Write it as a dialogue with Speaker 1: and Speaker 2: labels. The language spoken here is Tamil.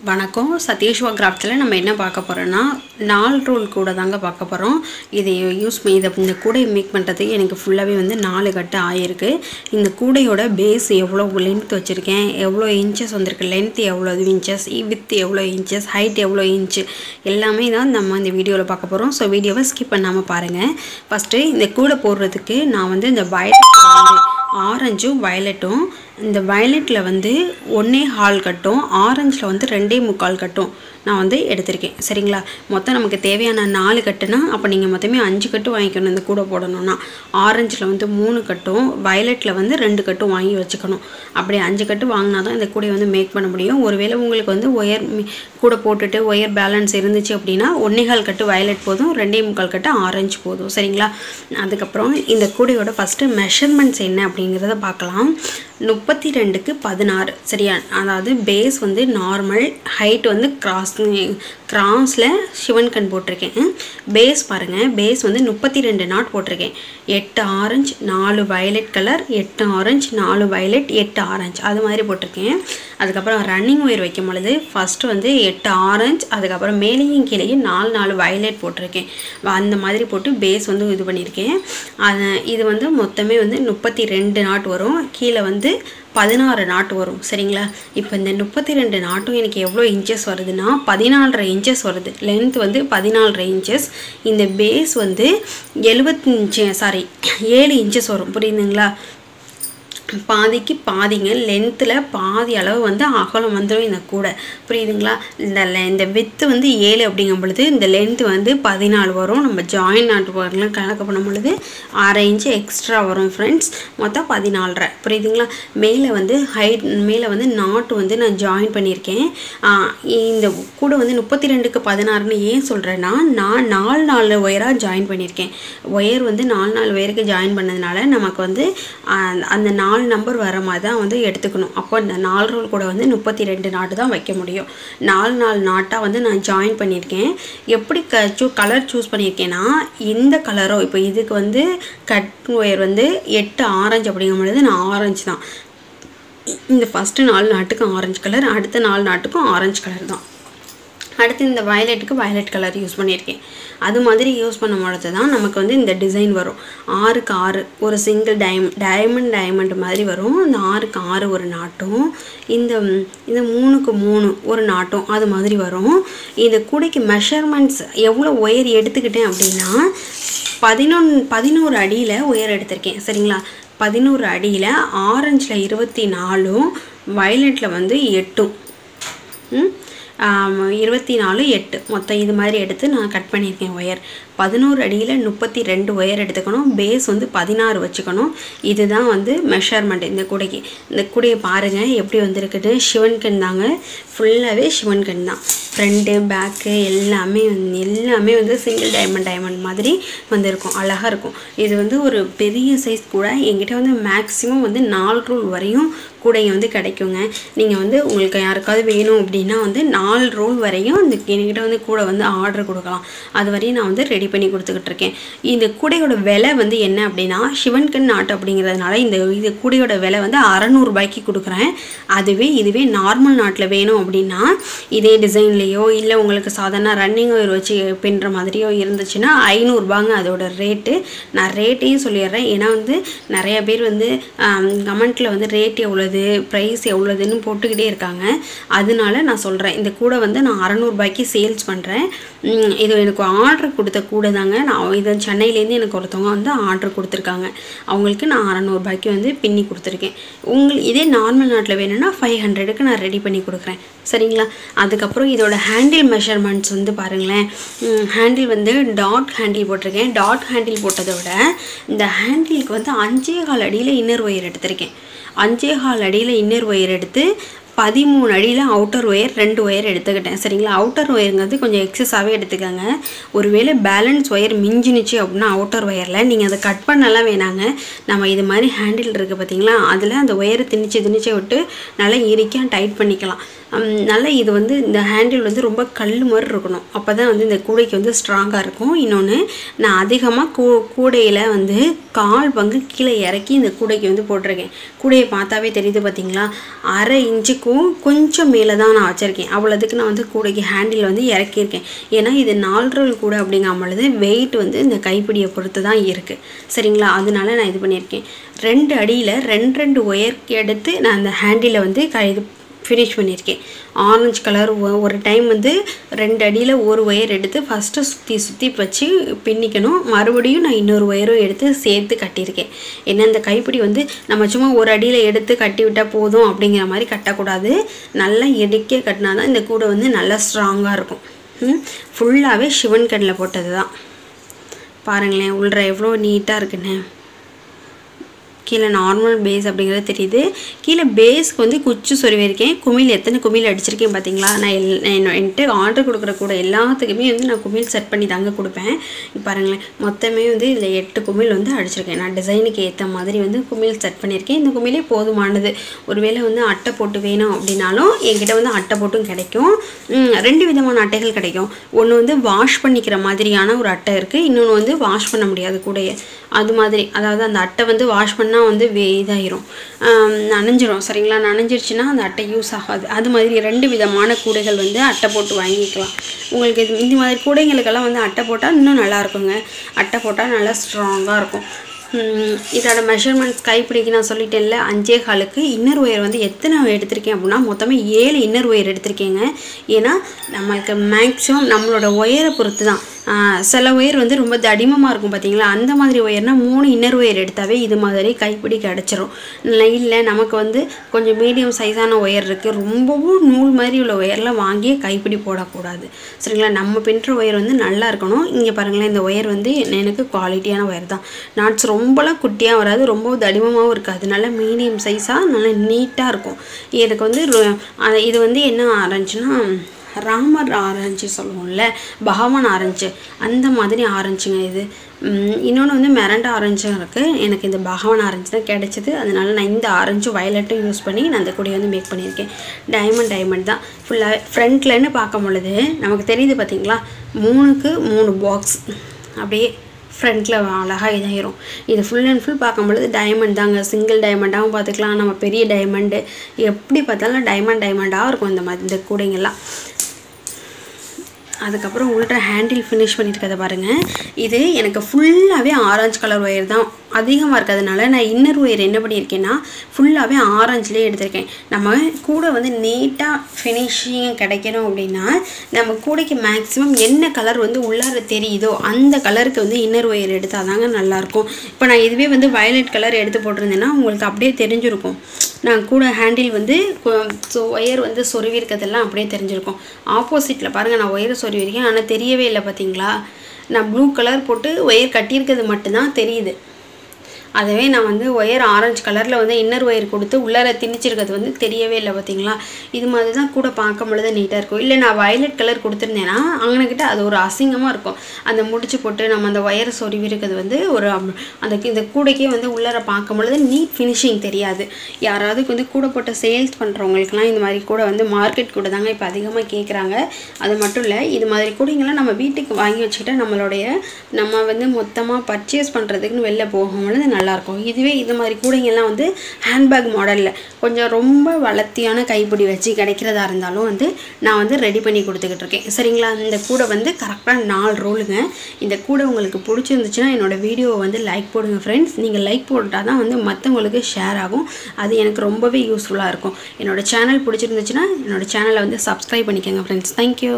Speaker 1: வணக்கம் சதீஷ்வா கிராஃப்ட்ஸில் நம்ம என்ன பார்க்க போகிறோன்னா 4 ரூல் கூட தாங்க பார்க்க போகிறோம். இதை இந்த கூடை மேக் பண்ணுறதுக்கு எனக்கு ஃபுல்லாகவே 4 கட்டு ஆகிருக்கு. இந்த கூடையோட பேஸ் எவ்வளோ லென்த் வச்சுருக்கேன், எவ்வளோ இன்ச்சஸ் வந்திருக்கு, லென்த் எவ்வளோ இன்ச்சஸ், வித் எவ்வளோ இன்ச்சஸ், ஹைட் எவ்வளோ இன்ச்சு எல்லாமே தான் நம்ம இந்த வீடியோவில் பார்க்க போகிறோம். ஸோ வீடியோவை ஸ்கிப் பண்ணாமல் பாருங்கள். ஃபஸ்ட்டு இந்த கூடை போடுறதுக்கு நான் இந்த வயலட் ஆரஞ்சும் வயலட்டும், இந்த வயலட்டில் 1.25 கட்டும், ஆரஞ்சில் 2.25 கட்டும் நான் எடுத்திருக்கேன். சரிங்களா? மொத்தம் நமக்கு தேவையான 4 கட்டுனா அப்போ நீங்கள் மொத்தமே 5 கட்டு வாங்கிக்கணும். இந்த கூடை போடணும்னா ஆரஞ்சில் 3 கட்டும், வயலட்டில் 2 கட்டும் வாங்கி வச்சுக்கணும். அப்படி 5 கட்டு வாங்கினா தான் இந்த கூடையை மேக் பண்ண முடியும். ஒருவேளை உங்களுக்கு ஒயர் கூடை போட்டுட்டு ஒயர் பேலன்ஸ் இருந்துச்சு அப்படின்னா 1.25 கட்டு வயலட் போதும், 2.25 கட்டு ஆரஞ்சு போதும். சரிங்களா? அதுக்கப்புறம் இந்த கூடையோட ஃபஸ்ட்டு மெஷர்மெண்ட்ஸ் என்ன அப்படிங்கிறத பார்க்கலாம். 32க்கு 16. சரியா? அதாவது பேஸ் நார்மல், ஹைட் கிராஸில் சிவன் கண் போட்டிருக்கேன். பேஸ் பாருங்கள், பேஸ் 32 நாட் போட்டிருக்கேன். 8 orange 4 violet colour, 8 orange 4 violet 8 orange அது மாதிரி போட்டிருக்கேன். அதுக்கப்புறம் ரன்னிங் ஒயர் வைக்கும் பொழுது ஃபஸ்ட்டு 8 ஆரஞ்சு, அதுக்கப்புறம் மேலேயும் கீழேயும் 4 வயலட் போட்டிருக்கேன். அந்த மாதிரி போட்டு பேஸ் இது பண்ணியிருக்கேன். இது மொத்தமே 32 நாட் வரும், கீழே 16 நாட் வரும். சரிங்களா? இப்போ இந்த 32 நாட்டும் எனக்கு எவ்வளோ இன்ச்சஸ் வருதுன்னா 14.5 இன்ச்சஸ் வருது. Length 14.5 inches. இந்த பேஸ் 7 இன்ச்சஸ் வரும். புரியுதுங்களா? பாதிக்கு பாதிங்க, லென்த்தில் பாதி அளவு அகலம் வந்துடும் இந்த கூடை. புரியுதுங்களா? இந்த வித்து 7 அப்படிங்கும் பொழுது இந்த லென்த்து 14 வரும். நம்ம ஜாயின் நாட்டு போகலாம் கணக்கு பண்ணும் பொழுது 1/2 இன்ச்சு எக்ஸ்ட்ரா வரும் ஃப்ரெண்ட்ஸ். மொத்தம் 14.5. புரியுதுங்களா? மேலே ஹைட் மேலே நாட்டு நான் ஜாயின் பண்ணியிருக்கேன். இந்த கூடை 32க்கு 16ன்னு ஏன் சொல்கிறேன்னா, நான் 4 ஒயராக ஜாயின் பண்ணியிருக்கேன். ஒயர் 4 ஒயருக்கு ஜாயின் பண்ணதுனால நமக்கு அந்த 4 நம்பர் வர மாதிரி தான் எடுத்துக்கணும். அப்போ இந்த 4 ரூல் கூட 32 நாட்டு தான் வைக்க முடியும். 4 நாட்டாக நான் ஜாயின் பண்ணியிருக்கேன். எப்படி கலர் சூஸ் பண்ணியிருக்கேன்னா, இந்த கலரோ இப்போ இதுக்கு கட் ஒயர் 8 ஆரஞ்சு அப்படிங்கும் பொழுது நான் ஆரஞ்சு தான். இந்த ஃபஸ்ட்டு 4 நாட்டுக்கும் ஆரஞ்சு கலர், அடுத்த 4 நாட்டுக்கும் ஆரஞ்சு கலர் தான். அடுத்து இந்த வயலட்டுக்கு வயலட் கலர் யூஸ் பண்ணியிருக்கேன். அது மாதிரி யூஸ் பண்ணும் பொழுது தான் நமக்கு இந்த டிசைன் வரும். 6க்கு 6 ஒரு சிங்கிள் டைமண்ட் மாதிரி வரும். இந்த 6க்கு 6 ஒரு நாட்டும், இந்த 3க்கு 3 ஒரு நாட்டும் அது மாதிரி வரும். இந்த கூடைக்கு மெஷர்மெண்ட்ஸ் எவ்வளோ ஒயர் எடுத்துக்கிட்டேன் அப்படின்னா 11 அடியில் ஒயர் எடுத்திருக்கேன். சரிங்களா? 11 அடியில் ஆரஞ்சில் 24, வயலட்டில் 8, 24 8 மொத்தம் இது மாதிரி எடுத்து நான் கட் பண்ணியிருக்கேன் ஒயர். 11 அடியில் 32 ஒயர் எடுத்துக்கணும். பேஸ் 16 வச்சுக்கணும். இதுதான் மெஷர்மெண்ட் இந்த கூடைக்கு. இந்த கூடையை பாருங்கள் எப்படி வந்திருக்குது. சிவன் கண் தாங்க, ஃபுல்லாகவே சிவன் கண் தான். ஃப்ரண்ட்டு பேக்கு எல்லாமே சிங்கிள் டைமண்ட் மாதிரி வந்திருக்கும். அழகாக இருக்கும். இது ஒரு பெரிய சைஸ் கூட. என்கிட்ட மேக்ஸிமம் 4 ரூல் வரையும் கூடைங்க கிடைக்குங்க. நீங்கள் உங்களுக்கு யாருக்காவது வேணும் அப்படின்னா 4 ரூல் வரையும் என்கிட்ட கூட ஆர்டர் கொடுக்கலாம். அது வரையும் நான் ரெடி பண்ணி கொடுத்துக்கிட்டு இருக்கேன். இந்த கூடையோட விலை என்ன அப்படின்னா, சிவன்கண் நாட்டு அப்படிங்கிறதுனால இந்த கூடையோட விலை 600 ரூபாய்க்கு கொடுக்குறேன். இதுவே நார்மல் நாட்டில் வேணும் அப்படின்னா இதே டிசைன்லேயோ இல்லை உங்களுக்கு சாதாரண ரன்னிங் ஒயர் வச்சு பின்னுற மாதிரியோ இருந்துச்சுன்னா 500 ரூபாங்க அதோட ரேட்டு. நான் ரேட்டையும் சொல்லிடுறேன். ஏன்னா நிறைய பேர் கமெண்ட்டில் ரேட் எவ்வளோது, ப்ரைஸ் எவ்வளோதுன்னு போட்டுக்கிட்டே இருக்காங்க. அதனால நான் சொல்கிறேன், இந்த கூடை நான் 600 ரூபாய்க்கு சேல்ஸ் பண்ணுறேன். இது எனக்கு ஆர்டர் கொடுத்த கூடை தாங்க. நான் இது சென்னையிலேருந்து எனக்கு ஒருத்தவங்க ஆர்டர் கொடுத்துருக்காங்க. அவங்களுக்கு நான் 600 ரூபாய்க்கு பின்னி கொடுத்துருக்கேன். இதே நார்மல் நாட்டில் வேணும்னா 500க்கு நான் ரெடி பண்ணி கொடுக்குறேன். சரிங்களா? அதுக்கப்புறம் இதோட ஹேண்டில் மெஷர்மெண்ட்ஸ் பாருங்களேன். ஹேண்டில் டாட் ஹேண்டில் போட்டிருக்கேன். டாட் ஹேண்டில் போட்டதை விட இந்த ஹேண்டிலுக்கு 5.25 அடியில் இன்னர் ஒயர் எடுத்திருக்கேன். 5.25 அடியில் இன்னர் ஒயர் எடுத்து 13 அடியில் அவுட்டர் ஒயர் 2 ஒயர் எடுத்துக்கிட்டேன். சரிங்களா? அவுட்டர் ஒயருங்கிறது கொஞ்சம் எக்ஸஸாகவே எடுத்துக்கோங்க. ஒருவேளை பேலன்ஸ் ஒயர் மிஞ்சினுச்சு அப்படின்னா அவுட்டர் ஒயரில் நீங்கள் அதை கட் பண்ணலாம் வேணாங்க. நம்ம இது மாதிரி ஹேண்டில் இருக்குது பார்த்தீங்களா, அதில் அந்த ஒயரை திணிச்சு விட்டு நல்லா இறுக்கியாக டைட் பண்ணிக்கலாம். நல்லா இது வந்து இந்த ஹேண்டில் வந்து ரொம்ப கல் மாதிரி இருக்கணும். அப்போ தான் வந்து இந்த கூடைக்கு வந்து ஸ்ட்ராங்காக இருக்கும். இன்னொன்று நான் அதிகமாக கூடையில் வந்து 1/4 பங்கு கீழே இறக்கி இந்த கூடைக்கு வந்து போட்டிருக்கேன். கூடையை பார்த்தாவே தெரியுது பார்த்தீங்களா, 1/2 இன்ச்சுக்கும் கொஞ்சம் மேலே தான் நான் வச்சுருக்கேன். அவ்வளோதுக்கு நான் வந்து கூடைக்கு ஹேண்டில் வந்து இறக்கியிருக்கேன். ஏன்னா இது 4 ரோல் கூடை அப்படிங்கும் பொழுது வெயிட் வந்து இந்த கைப்பிடியை பொறுத்து தான் இருக்குது. சரிங்களா, அதனால நான் இது பண்ணியிருக்கேன். 2 அடியில் 2 ஒயர் எடுத்து நான் அந்த ஹேண்டிலை வந்து இது ஃபினிஷ் பண்ணியிருக்கேன். ஆரஞ்சு கலர் ஒரு டைம் வந்து 2 அடியில் ஒரு ஒயர் எடுத்து ஃபஸ்ட்டு சுற்றி வச்சு பின்னிக்கணும். மறுபடியும் நான் இன்னொரு ஒயரும் எடுத்து சேர்த்து கட்டியிருக்கேன். ஏன்னா இந்த கைப்பிடி வந்து நம்ம சும்மா ஒரு அடியில் எடுத்து கட்டி விட்டால் போதும் அப்படிங்கிற மாதிரி கட்டக்கூடாது. நல்லா இடுக்கே கட்டினா தான் இந்த கூடை வந்து நல்லா ஸ்ட்ராங்காக இருக்கும். ஃபுல்லாகவே சிவன் கண்ணில் போட்டது தான். பாருங்களேன் உள்ள எவ்வளோ நீட்டாக இருக்குன்னு. கீழே நார்மல் பேஸ் அப்படிங்கிறது தெரியுது. கீழே பேஸ்க்கு வந்து குச்சி சொருவிருக்கேன். குமிழ் எத்தனை குமிழ் அடிச்சிருக்கேன் பார்த்தீங்களா. நான் என்கிட்ட ஆர்டர் கொடுக்குற கூட எல்லாத்துக்குமே வந்து நான் குமிழ் செட் பண்ணி தாங்க கொடுப்பேன். பாருங்களேன் மொத்தமே வந்து இதில் 8 குமிழ் வந்து அடிச்சிருக்கேன். நான் டிசைனுக்கு ஏற்ற மாதிரி வந்து குமிழ் செட் பண்ணியிருக்கேன். இந்த குமிழே போதுமானது. ஒருவேளை வந்து அட்டை போட்டு வேணும் அப்படின்னாலும் என்கிட்ட வந்து அட்டை போட்டும் கிடைக்கும். 2 விதமான அட்டைகள் கிடைக்கும். ஒன்று வந்து வாஷ் பண்ணிக்கிற மாதிரியான ஒரு அட்டை இருக்குது. இன்னொன்று வந்து வாஷ் பண்ண முடியாது கூடையை. அது மாதிரி, அதாவது அந்த அட்டை வந்து வாஷ் பண்ணால் வந்து இதாயிரும், நனைஞ்சிரும். சரிங்களா, நனைஞ்சிருச்சுன்னா அந்த அட்டை யூஸ் ஆகாது. அது மாதிரி 2 விதமான கூடைகள் வந்து அட்டை போட்டு வாங்கிக்கலாம். உங்களுக்கு இந்த மாதிரி கூடைங்களுக்கெல்லாம் வந்து அட்டை போட்டால் இன்னும் நல்லா இருக்குங்க. அட்டை போட்டால் நல்லா ஸ்ட்ராங்காக இருக்கும். இதோட மெஷர்மெண்ட்ஸ் கைப்பிடிக்கு நான் சொல்லிட்டேன்ல 5.25க்கு. இன்னர் ஒயர் வந்து எத்தனை எடுத்திருக்கேன் அப்படின்னா மொத்தமே 7 இன்னர் ஒயர் எடுத்திருக்கேங்க. ஏன்னா நம்மளுக்கு மேக்ஸிமம் நம்மளோட ஒயரை பொறுத்து தான். சில ஒயர் வந்து ரொம்ப தடிமமாக இருக்கும் பார்த்தீங்களா, அந்த மாதிரி ஒயர்னால் 3 இன்னர் ஒயர் எடுத்தாவே இது மாதிரி கைப்பிடி கிடச்சிரும். இல்லை நமக்கு வந்து கொஞ்சம் மீடியம் சைஸான ஒயர் இருக்குது, ரொம்பவும் நூல் மாதிரி உள்ள ஒயர்லாம் வாங்கி கைப்பிடி போடக்கூடாது. சரிங்களா, நம்ம பின்னுற ஒயர் வந்து நல்லா இருக்கணும். இங்கே பாருங்களேன் இந்த ஒயர் வந்து எனக்கு குவாலிட்டியான ஒயர் தான். நாட்ஸ் ரொம்பலாம் குட்டியாக வராது, ரொம்ப தடிமமாகவும் இருக்காது. நல்லா மீடியம் சைஸாக நல்லா நீட்டாக இருக்கும். எனக்கு வந்து இது வந்து என்ன ஆரஞ்சுன்னா ராமர் ஆரஞ்சு சொல்லுவோம்ல, பகவான் ஆரஞ்சு, அந்த மாதிரி ஆரஞ்சுங்க இது. இன்னொன்று வந்து மெரண்டா ஆரஞ்சும் இருக்குது. எனக்கு இந்த பகவான் ஆரஞ்சு தான் கிடைச்சிது. அதனால நான் இந்த ஆரஞ்சும் வயலட்டும் யூஸ் பண்ணி நான் அந்த கூடையை வந்து மேக் பண்ணியிருக்கேன். டைமண்ட் தான் ஃபுல்லாக. ஃப்ரண்ட்லன்னு பார்க்கும் பொழுது நமக்கு தெரியுது பார்த்தீங்களா, 3க்கு 3 பாக்ஸ் அப்படியே ஃப்ரண்ட்டில் அழகாக இதாயிரும். இது ஃபுல் அண்ட் ஃபுல் பார்க்கும்பொழுது டைமண்ட் தாங்க. சிங்கிள் டைமண்டாகவும் பார்த்துக்கலாம், நம்ம பெரிய டைமண்டு எப்படி பார்த்தாலும் டைமண்டாக இருக்கும் இந்த கூடைங்கள்லாம். அதுக்கப்புறம் உள்ள ஹேண்டில் ஃபினிஷ் பண்ணியிருக்கதை பாருங்கள். இது எனக்கு ஃபுல்லாகவே ஆரஞ்சு கலர் ஒயர் தான் அதிகமாக இருக்கிறதுனால நான் இன்னர் ஒயர் என்ன பண்ணியிருக்கேன்னா ஃபுல்லாகவே ஆரஞ்சுலேயே எடுத்திருக்கேன். நம்ம கூட வந்து நீட்டாக ஃபினிஷிங் கிடைக்கணும் அப்படின்னா நம்ம கூடைக்கு மேக்ஸிமம் என்ன கலர் வந்து உள்ளார தெரியுதோ அந்த கலருக்கு வந்து இன்னர் ஒயர் எடுத்தால் தாங்க நல்லாயிருக்கும். இப்போ நான் இதுவே வந்து வயலட் கலர் எடுத்து போட்டிருந்தேன்னா உங்களுக்கு அப்படியே தெரிஞ்சிருக்கும். நான் கூட ஹேண்டில் வந்து ஒயர் வந்து சொருவி இருக்கிறதெல்லாம் அப்படியே தெரிஞ்சிருக்கும். ஆப்போசிட்டில் பாருங்கள் நான் ஒயரை சொருவிருக்கேன், ஆனால் தெரியவே இல்லை பார்த்தீங்களா. நான் ப்ளூ கலர் போட்டு ஒயர் கட்டியிருக்கிறது மட்டும்தான் தெரியுது. அதுவே நான் வந்து ஒயர் ஆரஞ்சு கலரில் வந்து இன்னர் ஒயர் கொடுத்து உள்ளார திணிச்சிருக்கிறது வந்து தெரியவே இல்லை பார்த்தீங்களா. இது மாதிரி தான் கூட பார்க்கும் பொழுது நீட்டாக இருக்கும். இல்லை நான் வயலட் கலர் கொடுத்துருந்தேன்னா அவங்கக்கிட்ட அது ஒரு அசிங்கமாக இருக்கும். அந்த முடிச்சு போட்டு நம்ம அந்த ஒயரை சொருவி இருக்கிறது வந்து ஒரு இந்த கூடைக்கே வந்து உள்ளார பார்க்கும் பொழுது நீட் ஃபினிஷிங் தெரியாது. யாராவது வந்து கூட போட்டு சேல்ஸ் பண்ணுறவங்களுக்குலாம் இந்த மாதிரி கூட வந்து மார்க்கெட் கூட தாங்க இப்போ அதிகமாக கேட்குறாங்க. அது மட்டும் இல்லை, இது மாதிரி கூடைங்களாம் நம்ம வீட்டுக்கு வாங்கி வச்சுக்கிட்டா நம்ம வந்து மொத்தமாக பர்ச்சேஸ் பண்ணுறதுக்குன்னு வெளில போகும்பொழுது நல்லாயிருக்கும். இதுவே இது மாதிரி கூடைங்கள்லாம் வந்து ஹேண்ட்பேக் மாடலில் கொஞ்சம் ரொம்ப வளர்த்தியான கைப்பிடி வச்சு கிடைக்கிறதா இருந்தாலும் வந்து நான் வந்து ரெடி பண்ணி கொடுத்துக்கிட்டு இருக்கேன். சரிங்களா, இந்த கூடை வந்து கரெக்டாக 4 ரோலுங்க. இந்த கூடை உங்களுக்கு பிடிச்சிருந்துச்சுன்னா என்னோடய வீடியோவை வந்து லைக் போடுங்க ஃப்ரெண்ட்ஸ். நீங்கள் லைக் போட்டால் தான் வந்து மற்றவங்களுக்கு ஷேர் ஆகும். அது எனக்கு ரொம்பவே யூஸ்ஃபுல்லாக இருக்கும். என்னோடய சேனல் பிடிச்சிருந்துச்சுன்னா என்னோடய சேனலை வந்து சப்ஸ்கிரைப் பண்ணிக்கோங்க ஃப்ரெண்ட்ஸ். தேங்க்யூ.